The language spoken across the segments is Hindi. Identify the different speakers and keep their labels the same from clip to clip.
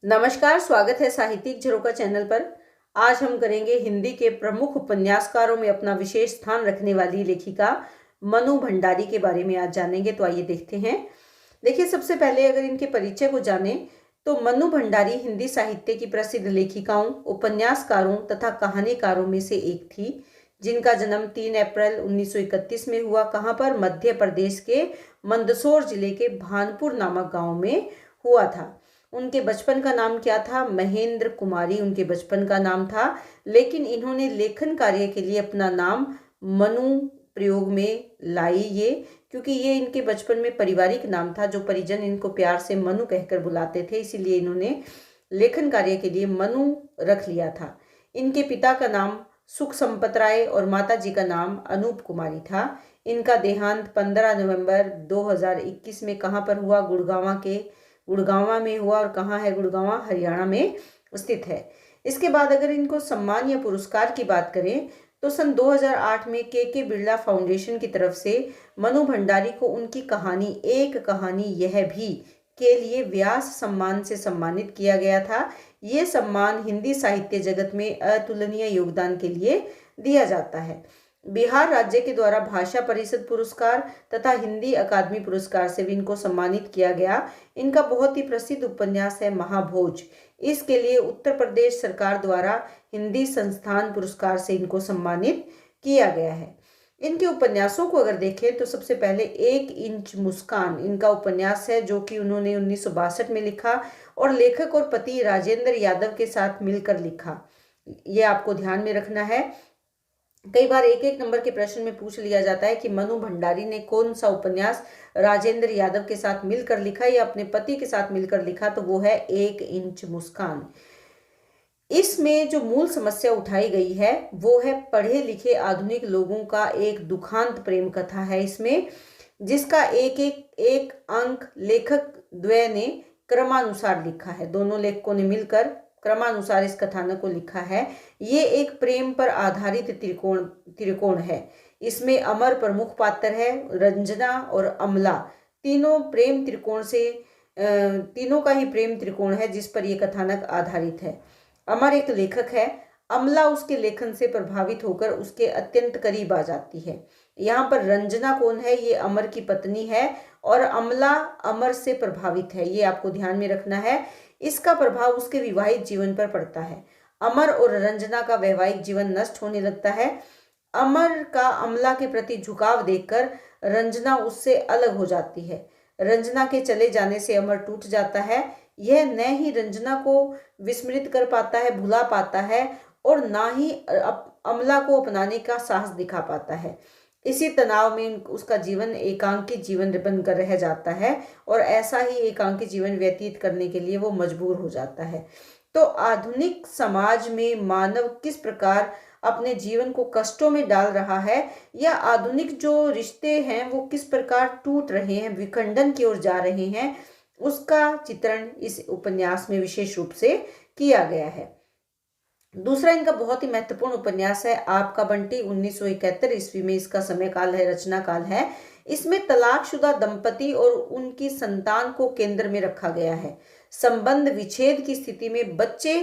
Speaker 1: नमस्कार, स्वागत है साहित्यिक झरोखा चैनल पर। आज हम करेंगे हिंदी के प्रमुख उपन्यासकारों में अपना विशेष स्थान रखने वाली लेखिका मनु भंडारी के बारे में आज जानेंगे। तो आइए देखते हैं। देखिए, सबसे पहले अगर इनके परिचय को जानें तो मनु भंडारी हिंदी साहित्य की प्रसिद्ध लेखिकाओं, उपन्यासकारों तथा कहानीकारों में से एक थी, जिनका जन्म 3 अप्रैल 1931 में हुआ। कहाँ पर? मध्य प्रदेश के मंदसौर जिले के भानपुर नामक गांव में हुआ था। उनके बचपन का नाम क्या था? महेंद्र कुमारी उनके बचपन का नाम था, लेकिन इन्होंने लेखन कार्य के लिए अपना नाम मनु प्रयोग में लाई ये, क्योंकि ये इनके बचपन में पारिवारिक नाम था, जो परिजन इनको प्यार से मनु कहकर बुलाते थे, इसीलिए इन्होंने लेखन कार्य के लिए मनु रख लिया था। इनके पिता का नाम सुख संपत राय और माता जी का नाम अनूप कुमारी था। इनका देहांत 15 नवंबर 2021 में कहाँ पर हुआ? गुड़गांवा में हुआ। और कहाँ है गुड़गांवा? हरियाणा में स्थित है। इसके बाद अगर इनको सम्मान या पुरस्कार की बात करें तो सन 2008 में के बिरला फाउंडेशन की तरफ से मनु भंडारी को उनकी कहानी एक कहानी यह भी के लिए व्यास सम्मान से सम्मानित किया गया था। ये सम्मान हिंदी साहित्य जगत में अतुलनीय योगदान के लिए दिया जाता है। बिहार राज्य के द्वारा भाषा परिषद पुरस्कार तथा हिंदी अकादमी पुरस्कार से भी इनको सम्मानित किया गया। इनका बहुत ही प्रसिद्ध उपन्यास है महाभोज। इसके लिए उत्तर प्रदेश सरकार द्वारा हिंदी संस्थान पुरस्कार से इनको सम्मानित किया गया है। इनके उपन्यासों को अगर देखें तो सबसे पहले 1 इंच मुस्कान इनका उपन्यास है, जो कि उन्होंने 1962 में लिखा और लेखक और पति राजेंद्र यादव के साथ मिलकर लिखा। ये आपको ध्यान में रखना है। कई बार एक नंबर के प्रश्न में पूछ लिया जाता है कि मनु भंडारी ने कौन सा उपन्यास राजेंद्र यादव के साथ मिलकर लिखा या अपने पति के साथ मिलकर लिखा, तो वो है 1 इंच मुस्कान। इसमें जो मूल समस्या उठाई गई है वो है पढ़े लिखे आधुनिक लोगों का एक दुखांत प्रेम कथा है इसमें, जिसका एक अंक लेखक द्वय ने क्रमानुसार लिखा है। दोनों लेखकों ने मिलकर क्रमानुसार इस कथानक को लिखा है। ये एक प्रेम पर आधारित त्रिकोण है। इसमें अमर प्रमुख पात्र है, रंजना और अमला तीनों का ही प्रेम त्रिकोण है जिस पर यह कथानक आधारित है। अमर एक लेखक है, अमला उसके लेखन से प्रभावित होकर उसके अत्यंत करीब आ जाती है। यहाँ पर रंजना कौन है? ये अमर की पत्नी है और अमला अमर से प्रभावित है, ये आपको ध्यान में रखना है। इसका प्रभाव उसके विवाहित जीवन पर पड़ता है। अमर और रंजना का वैवाहिक जीवन नष्ट होने लगता है। अमर का अमला के प्रति झुकाव देखकर रंजना उससे अलग हो जाती है। रंजना के चले जाने से अमर टूट जाता है। यह न ही रंजना को विस्मृत कर पाता है, भुला पाता है, और ना ही अमला को अपनाने का साहस दिखा पाता है। इसी तनाव में उसका जीवन एकांकी जीवन बनकर रह जाता है और ऐसा ही एकांकी जीवन व्यतीत करने के लिए वो मजबूर हो जाता है। तो आधुनिक समाज में मानव किस प्रकार अपने जीवन को कष्टों में डाल रहा है, या आधुनिक जो रिश्ते हैं वो किस प्रकार टूट रहे हैं, विखंडन की ओर जा रहे हैं, उसका चित्रण इस उपन्यास में विशेष रूप से किया गया है। दूसरा इनका बहुत ही महत्वपूर्ण उपन्यास है आपका बंटी। 1971 ईस्वी में इसका समय काल है, रचना काल है। इसमें तलाकशुदा दंपति और उनकी संतान को केंद्र में रखा गया है। संबंध विच्छेद की स्थिति में बच्चे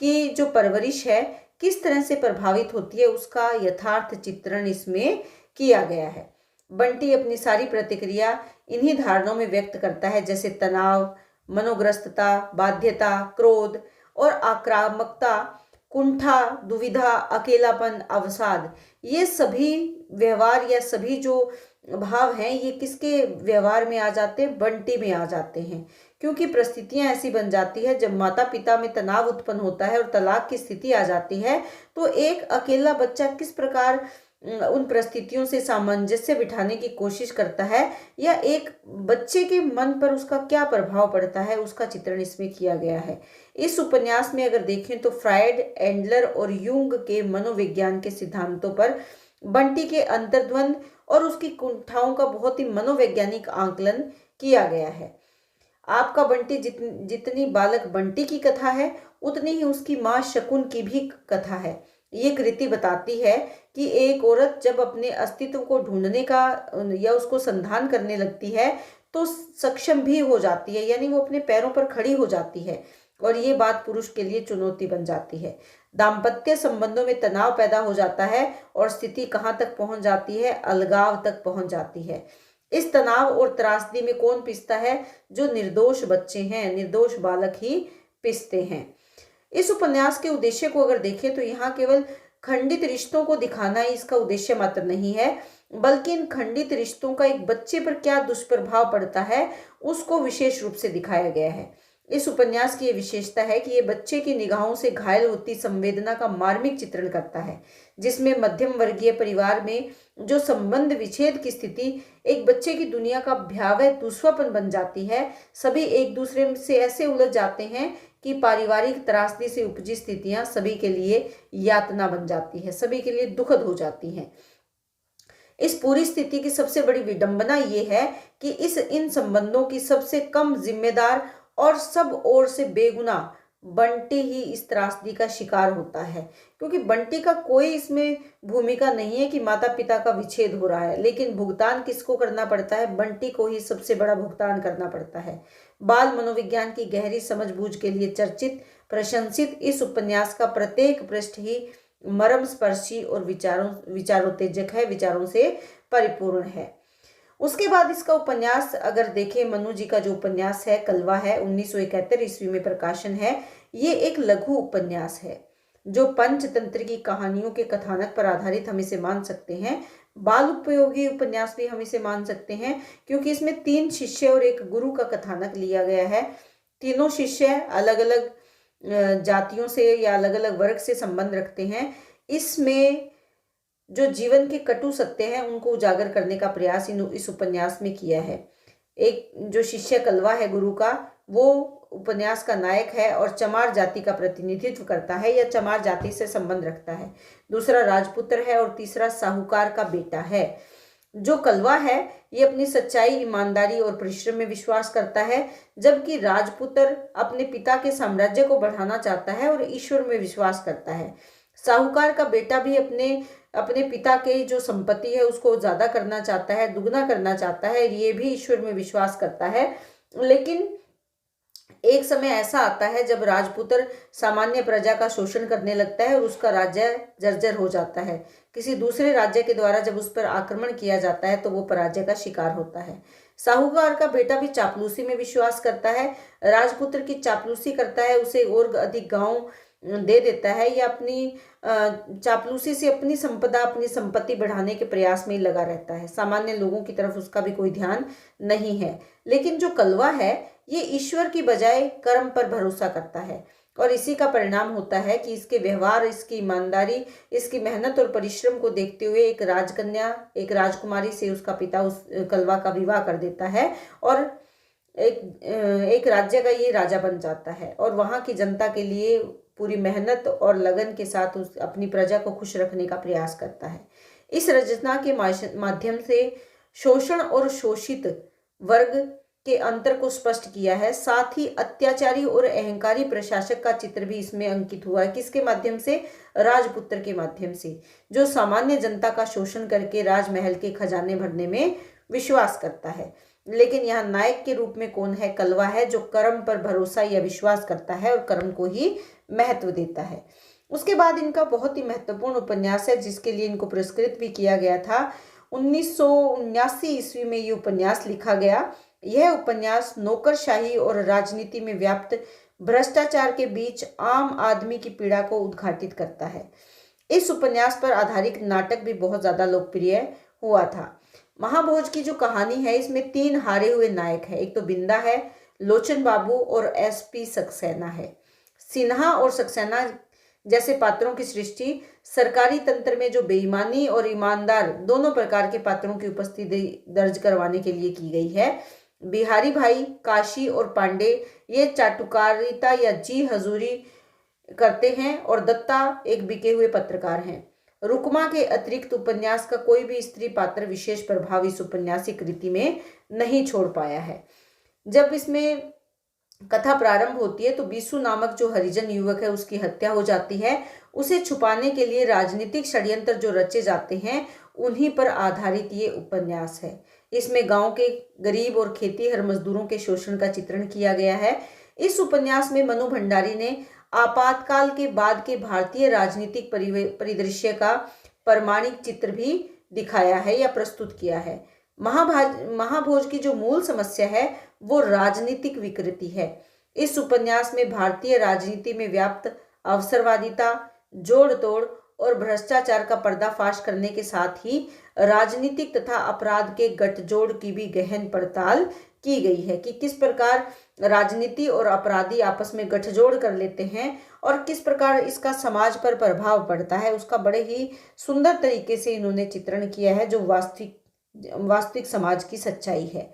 Speaker 1: की जो परवरिश है किस तरह से प्रभावित होती है, उसका यथार्थ चित्रण इसमें किया गया है। बंटी अपनी सारी प्रतिक्रिया इन्हीं धारणाओं में व्यक्त करता है, जैसे तनाव, मनोग्रस्तता, बाध्यता, क्रोध और आक्रामकता, कुंठा, दुविधा, अकेलापन, अवसाद। ये सभी व्यवहार या सभी जो भाव हैं ये किसके व्यवहार में आ जाते हैं? बंटी में आ जाते हैं, क्योंकि परिस्थितियां ऐसी बन जाती है जब माता पिता में तनाव उत्पन्न होता है और तलाक की स्थिति आ जाती है, तो एक अकेला बच्चा किस प्रकार उन परिस्थितियों से सामंजस्य बिठाने की कोशिश करता है, या एक बच्चे के मन पर उसका क्या प्रभाव पड़ता है, उसका चित्रण इसमें किया गया है। इस उपन्यास में अगर देखें तो फ्रायड, एंडलर और यूंग के मनोविज्ञान के सिद्धांतों पर बंटी के अंतर्द्वंद और उसकी कुंठाओं का बहुत ही मनोवैज्ञानिक आंकलन किया गया है। आपका बंटी जितनी बालक बंटी की कथा है उतनी ही उसकी माँ शकुन की भी कथा है। ये कृति बताती है कि एक औरत जब अपने अस्तित्व को ढूंढने का या उसको संधान करने लगती है तो सक्षम भी हो जाती है, यानी वो अपने पैरों पर खड़ी हो जाती है। और ये बात पुरुष के लिए चुनौती बन जाती है। दाम्पत्य संबंधों में तनाव पैदा हो जाता है और स्थिति कहाँ तक पहुंच जाती है, अलगाव तक पहुंच जाती है। इस तनाव और त्रासदी में कौन पिसता है? जो निर्दोष बच्चे हैं, निर्दोष बालक ही पिसते हैं। इस उपन्यास के उद्देश्य को अगर देखें तो यहाँ केवल खंडित रिश्तों को दिखाना ही इसका उद्देश्य मात्र नहीं है, बल्कि इन खंडित रिश्तों का एक बच्चे पर क्या दुष्प्रभाव पड़ता है उसको विशेष रूप से दिखाया गया है। इस उपन्यास की ये विशेषता है कि ये बच्चे की निगाहों से घायल होती संवेदना का मार्मिक चित्रण करता है, जिसमें मध्यम वर्गीय परिवार में जो संबंध विच्छेद की स्थिति एक बच्चे की दुनिया का भयावह दुस्वप्न बन जाती है। सभी एक दूसरे से ऐसे उलझ जाते हैं कि पारिवारिक त्रासदी से उपजी स्थितियां सभी के लिए यातना बन जाती है, सभी के लिए दुखद हो जाती हैं। इस पूरी स्थिति की सबसे बड़ी विडंबना ये है कि इन संबंधों की सबसे कम जिम्मेदार और सब ओर से बेगुना बंटी ही इस त्रासदी का शिकार होता है, क्योंकि बंटी का कोई इसमें भूमिका नहीं है कि माता पिता का विच्छेद हो रहा है, लेकिन भुगतान किसको करना पड़ता है? बंटी को ही सबसे बड़ा भुगतान करना पड़ता है। बाल मनोविज्ञान की गहरी समझबूझ के लिए चर्चित प्रशंसित इस उपन्यास का प्रत्येक पृष्ठ ही मर्मस्पर्शी और विचारोत्तेजक है, विचारों से परिपूर्ण है। उसके बाद इसका उपन्यास अगर देखें, मनु जी का जो उपन्यास है कलवा है, 1971 ईस्वी में प्रकाशन है। ये एक लघु उपन्यास है जो पंचतंत्र की कहानियों के कथानक पर आधारित हम इसे मान सकते हैं। बाल उपयोगी उपन्यास भी हम इसे मान सकते हैं, क्योंकि इसमें 3 शिष्य और एक गुरु का कथानक लिया गया है। तीनों शिष्य अलग अलग जातियों से या अलग अलग वर्ग से संबंध रखते हैं। इसमें जो जीवन के कटु सत्य हैं उनको उजागर करने का प्रयास इस उपन्यास में किया है। एक जो शिष्य कलवा है गुरु का, वो उपन्यास का नायक है और चमार जाति का प्रतिनिधित्व करता है या चमार जाति से संबंध रखता है। दूसरा राजपुत्र है और तीसरा साहूकार का बेटा है। जो कलवा है ये अपनी सच्चाई, ईमानदारी और परिश्रम में विश्वास करता है, जबकि राजपुत्र अपने पिता के साम्राज्य को बढ़ाना चाहता है और ईश्वर में विश्वास करता है। साहूकार का बेटा भी अपने पिता के जो संपत्ति है उसको ज्यादा करना चाहता है, दुगना करना चाहता है, ये भी ईश्वर में विश्वास करता है। लेकिन एक समय ऐसा आता है जब राजपुत्र सामान्य प्रजा का शोषण करने लगता है और उसका राज्य जर्जर हो जाता है। किसी दूसरे राज्य के द्वारा जब उस पर आक्रमण किया जाता है तो वो पराजय का शिकार होता है। साहूकार का बेटा भी चापलूसी में विश्वास करता है। राजपुत्र की चापलूसी करता है, उसे और अधिक गांव दे देता है या अपनी चापलूसी से अपनी संपत्ति बढ़ाने के प्रयास में लगा रहता है। सामान्य लोगों की तरफ उसका भी कोई ध्यान नहीं है। लेकिन जो कलवा है ये ईश्वर की बजाय कर्म पर भरोसा करता है और इसी का परिणाम होता है कि इसके व्यवहार, इसकी ईमानदारी, इसकी मेहनत और परिश्रम को देखते हुए एक राजकुमारी से उसका पिता उस कलवा का विवाह कर देता है और एक राज्य का ये राजा बन जाता है और वहाँ की जनता के लिए पूरी मेहनत और लगन के साथ अपनी प्रजा को खुश रखने का प्रयास करता है। इस रचना के माध्यम से शोषण और शोषित वर्ग के अंतर को स्पष्ट किया है। साथ ही अत्याचारी और अहंकारी प्रशासक का चित्र भी इसमें अंकित हुआ है। किसके माध्यम से? राजपुत्र के माध्यम से, जो सामान्य जनता का शोषण करके राजमहल के खजाने भरने में विश्वास करता है। लेकिन यहाँ नायक के रूप में कौन है? कलवा है, जो कर्म पर भरोसा या विश्वास करता है और कर्म को ही महत्व देता है। उसके बाद इनका बहुत ही महत्वपूर्ण उपन्यास है जिसके लिए इनको पुरस्कृत भी किया गया था। 1979 ईस्वी में ये उपन्यास लिखा गया। यह उपन्यास नौकरशाही और राजनीति में व्याप्त भ्रष्टाचार के बीच आम आदमी की पीड़ा को उद्घाटित करता है। इस उपन्यास पर आधारित नाटक भी बहुत ज्यादा लोकप्रिय हुआ था। महाभोज की जो कहानी है इसमें 3 हारे हुए नायक है। एक तो बिंदा है, लोचन बाबू और एसपी सक्सेना है। सिन्हा और सक्सेना जैसे पात्रों की सृष्टि सरकारी तंत्र में जो बेईमानी और ईमानदार दोनों प्रकार के पात्रों की उपस्थिति दर्ज करवाने के लिए की गई है। बिहारी भाई, काशी और पांडे ये चाटुकारिता या जी हजूरी करते हैं और दत्ता एक बिके हुए पत्रकार हैं। रुकमा के अतिरिक्त उपन्यास का कोई भी स्त्री पात्र विशेष प्रभाव इस उपन्यासिक कृति में नहीं छोड़ पाया है। जब इसमें कथा प्रारंभ होती है तो बीसू नामक जो हरिजन युवक है उसकी हत्या हो जाती है। उसे छुपाने के लिए राजनीतिक षड्यंत्र जो रचे जाते हैं उन्हीं पर आधारित ये उपन्यास है। इसमें गांव के गरीब और खेतीहर मजदूरों के शोषण का चित्रण किया गया है। इस उपन्यास में मनु भंडारी ने आपातकाल के बाद के भारतीय राजनीतिक परिदृश्य का प्रमाणिक चित्र भी दिखाया है या प्रस्तुत किया है। महाभोज की जो मूल समस्या है वो राजनीतिक विकृति है। इस उपन्यास में भारतीय राजनीति में व्याप्त अवसरवादिता, जोड़ तोड़ और भ्रष्टाचार का पर्दाफाश करने के साथ ही राजनीतिक तथा अपराध के गठजोड़ की भी गहन पड़ताल की गई है कि किस प्रकार राजनीति और अपराधी आपस में गठजोड़ कर लेते हैं और किस प्रकार इसका समाज पर प्रभाव पड़ता है, उसका बड़े ही सुंदर तरीके से इन्होंने चित्रण किया है, जो वास्तविक समाज की सच्चाई है।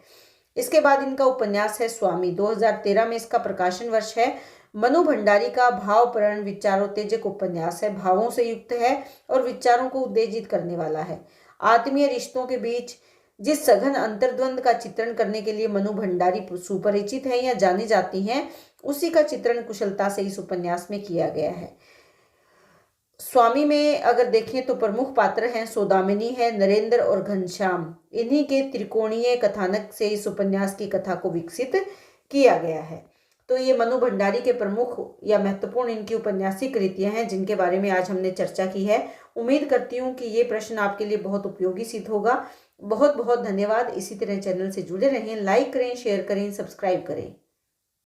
Speaker 1: इसके बाद इनका उपन्यास है स्वामी। 2013 में इसका प्रकाशन वर्ष है। मनु भंडारी का भावपूर्ण विचारोत्तेजक उपन्यास है, भावों से युक्त है और विचारों को उत्तेजित करने वाला है। आत्मीय रिश्तों के बीच जिस सघन अंतर्द्वंद का चित्रण करने के लिए मनु भंडारी सुपरिचित है या जानी जाती हैं, उसी का चित्रण कुशलता से इस उपन्यास में किया गया है। स्वामी में अगर देखें तो प्रमुख पात्र हैं सौदामिनी है, नरेंद्र और घनश्याम। इन्हीं के त्रिकोणीय कथानक से इस उपन्यास की कथा को विकसित किया गया है। तो ये मनु भंडारी के प्रमुख या महत्वपूर्ण इनकी उपन्यासिक कृतियां हैं जिनके बारे में आज हमने चर्चा की है। उम्मीद करती हूँ कि ये प्रश्न आपके लिए बहुत उपयोगी सिद्ध होगा। बहुत बहुत धन्यवाद। इसी तरह चैनल से जुड़े रहें, लाइक करें, शेयर करें, सब्सक्राइब करें।